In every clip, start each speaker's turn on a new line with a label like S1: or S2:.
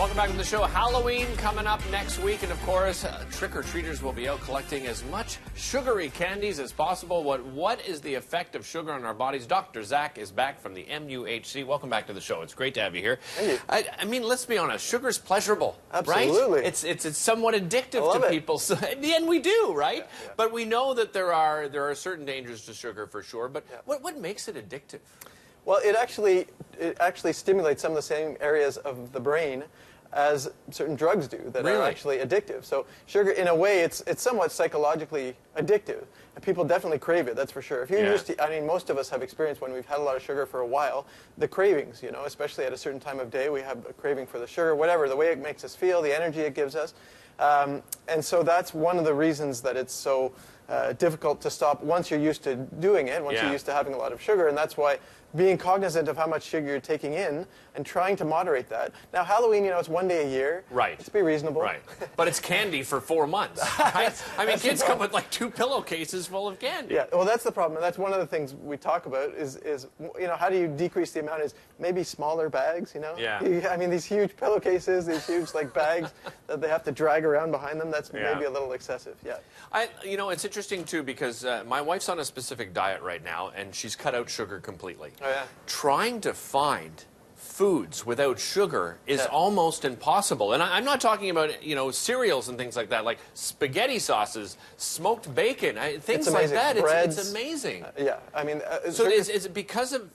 S1: Welcome back to the show. Halloween coming up next week, and of course, trick-or-treaters will be out collecting as much sugary candies as possible. What is the effect of sugar on our bodies? Dr. Zach is back from the MUHC. Welcome back to the show. It's great to have you here.
S2: Thank you.
S1: I mean, let's be honest. Sugar's pleasurable,
S2: Absolutely.
S1: right? It's somewhat addictive to people. So, and we do, right?
S2: Yeah.
S1: But we know that there are certain dangers to sugar for sure. But what makes it addictive?
S2: Well, it actually stimulates some of the same areas of the brain as certain drugs do that are actually addictive. So sugar, in a way, it's somewhat psychologically addictive. And people definitely crave it, that's for sure. If you're used to, I mean, most of us have experienced when we've had a lot of sugar for a while, the cravings, you know, especially at a certain time of day, we have a craving for the sugar, whatever, the way it makes us feel, the energy it gives us. And so that's one of the reasons that it's so difficult to stop once you're used to doing it, once you're used to having a lot of sugar, and that's why being cognizant of how much sugar you're taking in and trying to moderate that. Now, Halloween, you know, it's one day a year.
S1: Right.
S2: Let's be reasonable.
S1: Right. But it's candy for 4 months. Right? I mean, kids come with like 2 pillowcases full of candy.
S2: Yeah, well, that's the problem. And that's one of the things we talk about is you know, how do you decrease the amount is maybe smaller bags, you know?
S1: Yeah.
S2: I mean, these huge pillowcases, these huge, like, bags that they have to drag around behind them, that's maybe a little excessive,
S1: You know, it's interesting, too, because my wife's on a specific diet right now, and she's cut out sugar completely.
S2: Oh, yeah.
S1: Trying to find foods without sugar is almost impossible. And I'm not talking about, you know, cereals and things like that, like spaghetti sauces, smoked bacon, things like that.
S2: Breads,
S1: it's amazing.
S2: Yeah, I mean...
S1: so is it because of...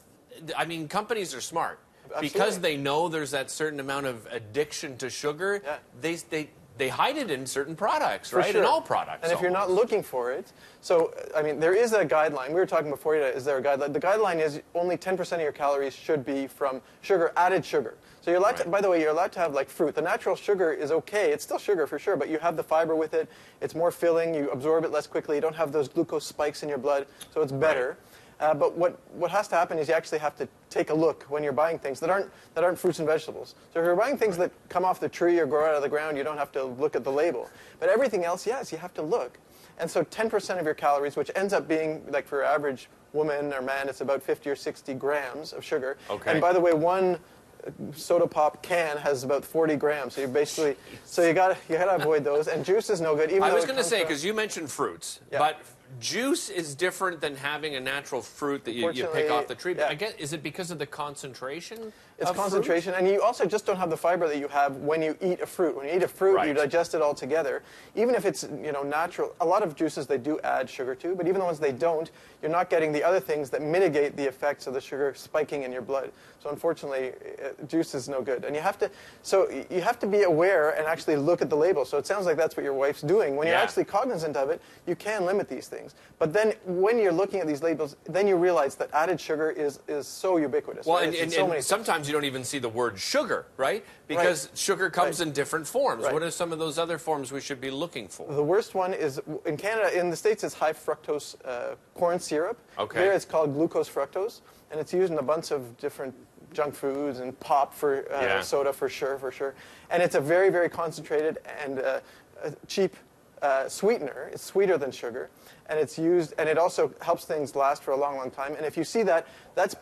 S1: I mean, companies are smart.
S2: Absolutely.
S1: Because they know there's that certain amount of addiction to sugar, they hide it in certain products, right?
S2: Sure.
S1: In all products.
S2: And if you're not looking for it, so, I mean, there is a guideline. We were talking before, is there a guideline? The guideline is only 10% of your calories should be from sugar, added sugar. So you're allowed to, by the way, you're allowed to have, like, fruit. The natural sugar is okay. It's still sugar for sure, but you have the fiber with it. It's more filling. You absorb it less quickly. You don't have those glucose spikes in your blood, so it's better. But what has to happen is you actually have to take a look when you're buying things that aren't fruits and vegetables. So if you're buying things that come off the tree or grow out of the ground, you don't have to look at the label. But everything else, yes, you have to look. And so 10% of your calories, which ends up being, like for your average woman or man, it's about 50 or 60 grams of sugar.
S1: Okay.
S2: And by the way, one soda pop can has about 40 grams. So you basically, you gotta avoid those. And juice is no good. Even
S1: I was going to say, because you mentioned fruits,
S2: Yeah.
S1: but juice is different than having a natural fruit that you pick off the tree.
S2: Yeah.
S1: I guess, is it because of the concentration?
S2: It's concentration, and you also just don't have the fiber that you have when you eat a fruit. When you eat a fruit, you digest it all together. Even if it's, you know, natural, a lot of juices they do add sugar to, but even the ones they don't, you're not getting the other things that mitigate the effects of the sugar spiking in your blood. So unfortunately, juice is no good, and you have to be aware and actually look at the label. So it sounds like that's what your wife's doing. When you're actually cognizant of it, you can limit these things. But then when you're looking at these labels, then you realize that added sugar is so ubiquitous.
S1: Well,
S2: right?
S1: and sometimes you don't even see the word sugar, right? Because sugar comes in different forms. What are some of those other forms we should be looking for?
S2: The worst one is, in Canada, in the States, it's high fructose corn syrup.
S1: Okay.
S2: Here it's called glucose-fructose, and it's used in a bunch of different junk foods and pop for soda for sure. And it's a very, very concentrated and cheap sweetener. It's sweeter than sugar, and it's used, and it also helps things last for a long, long time. And if you see that, that's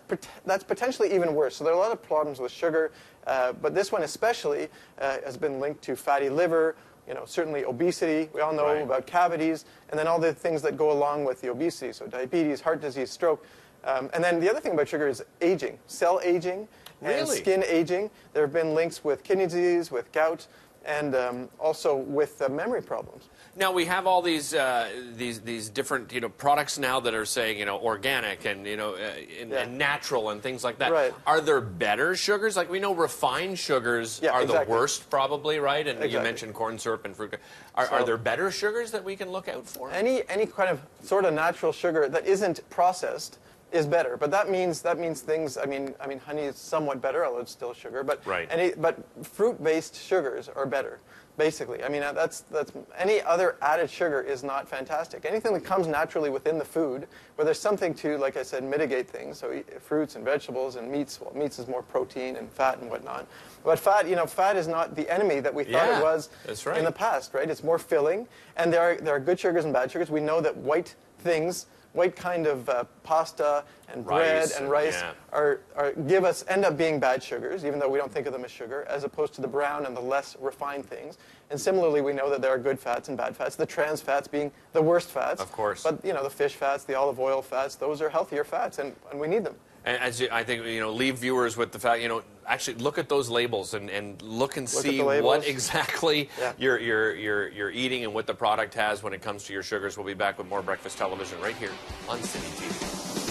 S2: potentially even worse. So there are a lot of problems with sugar, but this one especially has been linked to fatty liver, you know, certainly obesity. We all know about cavities, and then all the things that go along with the obesity, so diabetes, heart disease, stroke. And then the other thing about sugar is aging, cell aging and skin aging. There have been links with kidney disease, with gout, and also with memory problems.
S1: Now we have all these different products now that are saying organic and and natural and things like that.
S2: Right.
S1: Are there better sugars? Like we know refined sugars are the worst probably, right? And you mentioned corn syrup and fruit. Are there better sugars that we can look out for?
S2: Any kind of sort of natural sugar that isn't processed is better, but that means things. I mean, honey is somewhat better, although it's still sugar. But but fruit-based sugars are better, basically. I mean, that's any other added sugar is not fantastic. Anything that comes naturally within the food, where there's something to, like I said, mitigate things. So fruits and vegetables and meats. Well, meats is more protein and fat and whatnot. But fat, fat is not the enemy that we thought it was in the past, right? It's more filling, and there are good sugars and bad sugars. We know that white things white kind of pasta and bread and rice end up being bad sugars, even though we don't think of them as sugar, as opposed to the brown and the less refined things. And similarly, we know that there are good fats and bad fats, the trans fats being the worst fats.
S1: Of course.
S2: But, the fish fats, the olive oil fats, those are healthier fats, and we need them.
S1: And I think, leave viewers with the fact, actually look at those labels and look and see what exactly you're eating and what the product has when it comes to your sugars. We'll be back with more Breakfast Television right here on City TV.